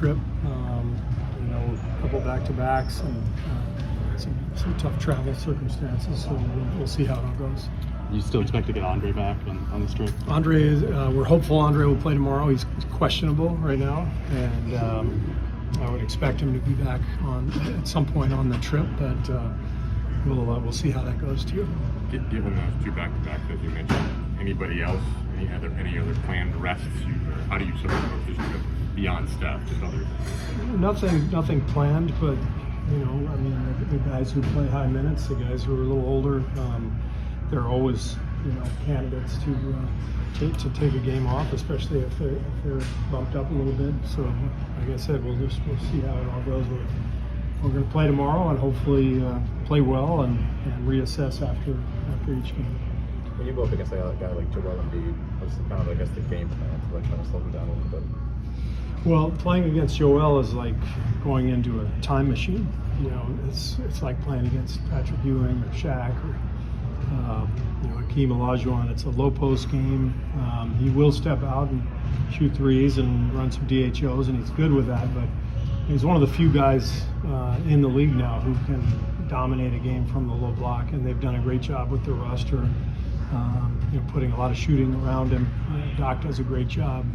trip. A couple back-to-backs and some tough travel circumstances, so we'll see how it all goes. You still expect to get Andre back on this trip? Andre is, we're hopeful Andre will play tomorrow. He's questionable right now, and I would expect him to be back at some point on the trip, but we'll see how that goes too. Given those two back-to-backs, as you mentioned, anybody else, any other planned rests? How do you sort of just beyond Steph, just others? Nothing planned, but the guys who play high minutes, the guys who are a little older, they're always candidates to take a game off, especially if they're bumped up a little bit. So like I said, we'll see how it all goes. We're going to play tomorrow and hopefully play well and reassess after each game. When you go up against a guy like Joel Embiid, what's the kind of the game plan to like kind of slow him down a little bit? Well, playing against Joel is like going into a time machine. It's like playing against Patrick Ewing or Shaq or Hakeem Olajuwon. It's a low post game. He will step out and shoot threes and run some DHOs, and he's good with that. But he's one of the few guys in the league now who can dominate a game from the low block, and they've done a great job with their roster. Putting a lot of shooting around him. Doc does a great job.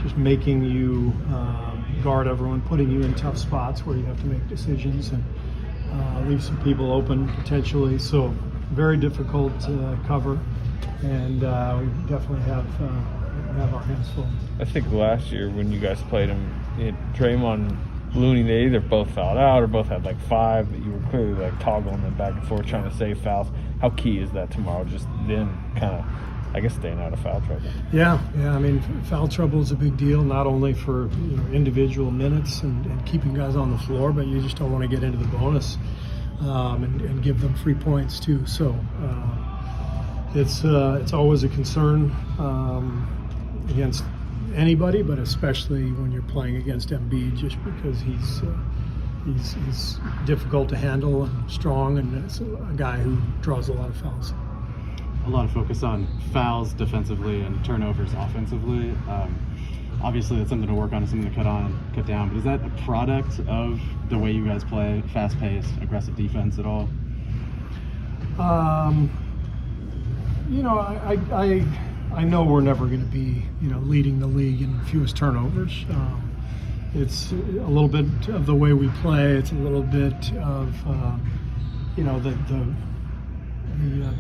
Just making you guard everyone, putting you in tough spots where you have to make decisions and leave some people open potentially. So very difficult cover, and we definitely have our hands full. I think last year when you guys played him, Draymond, Looney, they either both fouled out or both had like 5, but you were clearly like toggling them back and forth trying to save fouls. How key is that tomorrow? Just then kind of, I guess, staying out of foul trouble. Yeah. Foul trouble is a big deal, not only for individual minutes and keeping guys on the floor, but you just don't want to get into the bonus and give them free points too. So it's always a concern against anybody, but especially when you're playing against Embiid, just because he's difficult to handle and strong, and it's a guy who draws a lot of fouls. A lot of focus on fouls defensively and turnovers offensively. Obviously, that's something to work on and something to cut down. But is that a product of the way you guys play, fast-paced, aggressive defense at all? I know we're never going to be, leading the league in fewest turnovers. It's a little bit of the way we play. It's a little bit of,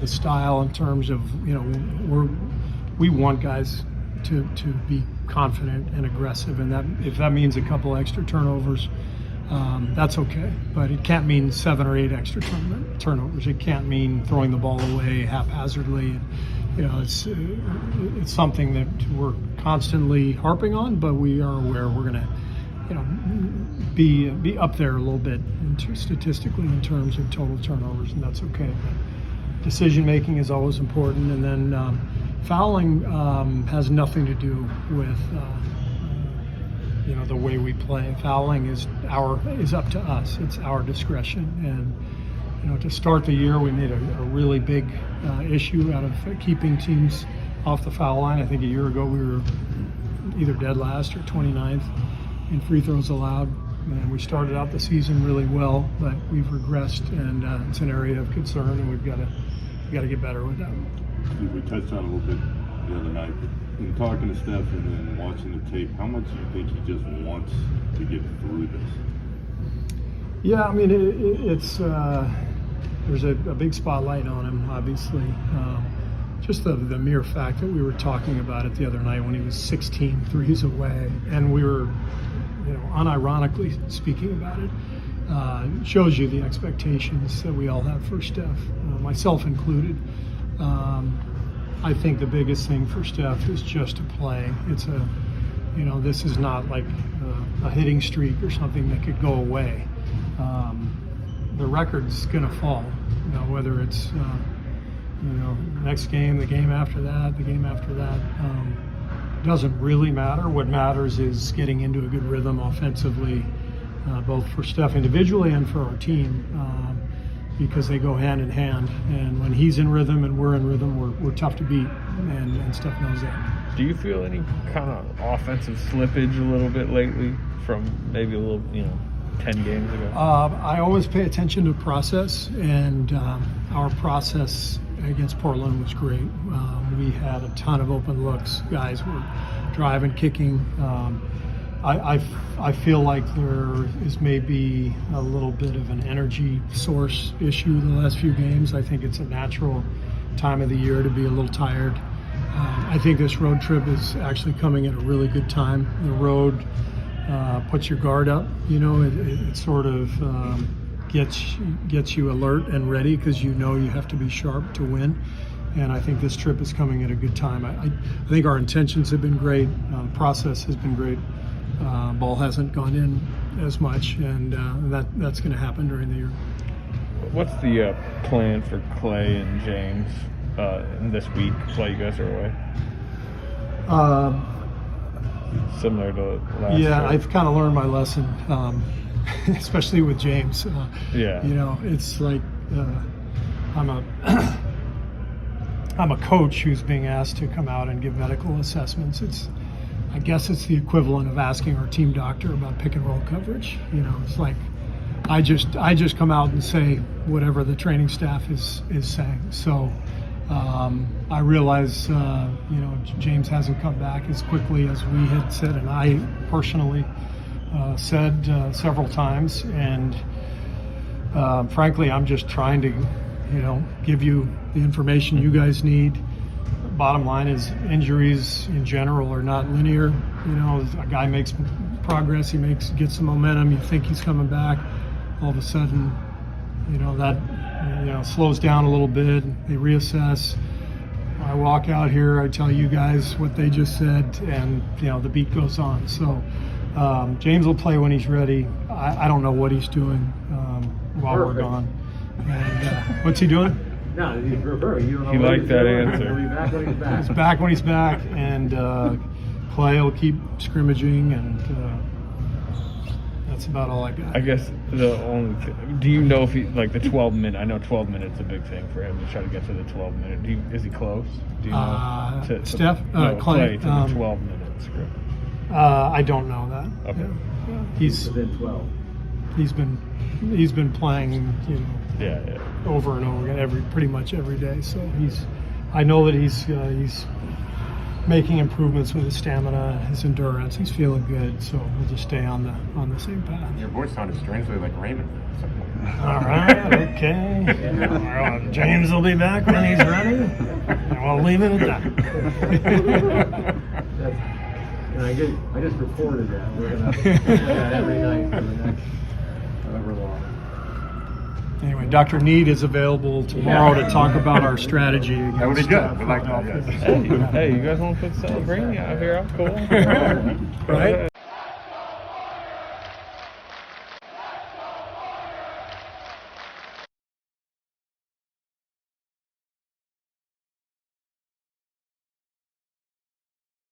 the style in terms of, we want guys to be confident and aggressive, and that if that means a couple extra turnovers, that's okay. But it can't mean 7 or 8 extra turnovers. It can't mean throwing the ball away haphazardly. It's something that we're constantly harping on, but we are aware we're going to, be up there a little bit statistically in terms of total turnovers, and that's okay. But decision making is always important, and then fouling has nothing to do with the way we play. Fouling is up to us. It's our discretion, and to start the year, we made a really big issue out of keeping teams off the foul line. I think a year ago we were either dead last or 29th in free throws allowed, and we started out the season really well, but we've regressed, and it's an area of concern, and we've got to get better with that. We touched on it a little bit the other night, but in talking to Steph and then watching the tape, how much do you think he just wants to get through this? Yeah, it's there's a big spotlight on him, obviously. Just the mere fact that we were talking about it the other night when he was 16 threes away, and we were, unironically speaking about it, shows you the expectations that we all have for Steph, myself included. I think the biggest thing for Steph is just to play. It's this is not like a hitting streak or something that could go away. The record's going to fall, whether it's next game, the game after that, the game after that. Doesn't really matter. What matters is getting into a good rhythm offensively, both for Steph individually and for our team. because they go hand in hand. And when he's in rhythm and we're in rhythm, we're tough to beat, and Steph knows that. Do you feel any kind of offensive slippage a little bit lately from maybe a little, 10 games ago? I always pay attention to process, and our process against Portland was great. We had a ton of open looks. Guys were driving, kicking. I feel like there is maybe a little bit of an energy source issue the last few games. I think it's a natural time of the year to be a little tired. I think this road trip is actually coming at a really good time. The road puts your guard up. It sort of gets you alert and ready because you have to be sharp to win. And I think this trip is coming at a good time. I think our intentions have been great. Process has been great. Ball hasn't gone in as much, and that's going to happen during the year. What's the plan for Clay and James in this week while you guys are away? Similar to last Yeah, trip. I've kind of learned my lesson, especially with James. Yeah. It's like I'm a coach who's being asked to come out and give medical assessments. I guess it's the equivalent of asking our team doctor about pick and roll coverage. It's like I just come out and say whatever the training staff is saying. So I realize James hasn't come back as quickly as we had said, and I personally said several times. And frankly, I'm just trying to give you the information you guys need. Bottom line is injuries in general are not linear. A guy makes progress, gets some momentum, you think he's coming back, all of a sudden, that slows down a little bit. They reassess. I walk out here, I tell you guys what they just said, and the beat goes on. So James will play when he's ready. I don't know what he's doing while we're gone. And what's he doing? No, he's referring. You don't know He what liked he's that doing. answer. He'll be back when he's back. He's back when he's back, and Clay will keep scrimmaging, and that's about all I got. I guess the only thing, do you know if he, like the 12-minute, I know 12 minutes is a big thing for him to try to get to the 12-minute. Is he close? Do you know? Steph? No, Clay, Clay to the 12-minute script. I don't know that. Okay. Yeah. He's Within 12. he's been playing, Yeah. over and over again, pretty much every day. So I know that he's making improvements with his stamina, his endurance. He's feeling good, so we'll just stay on the same path. Your voice sounded strangely like Raymond. All right, okay. Well, James will be back when he's ready, and we'll leave it at that. I just reported that. We're gonna play that every night for the next however long. Anyway, Dr. Need is available tomorrow to talk about our strategy. That would be good. We like that, yes. Hey, you guys want to put Celebrini out here? I'm cool. Right?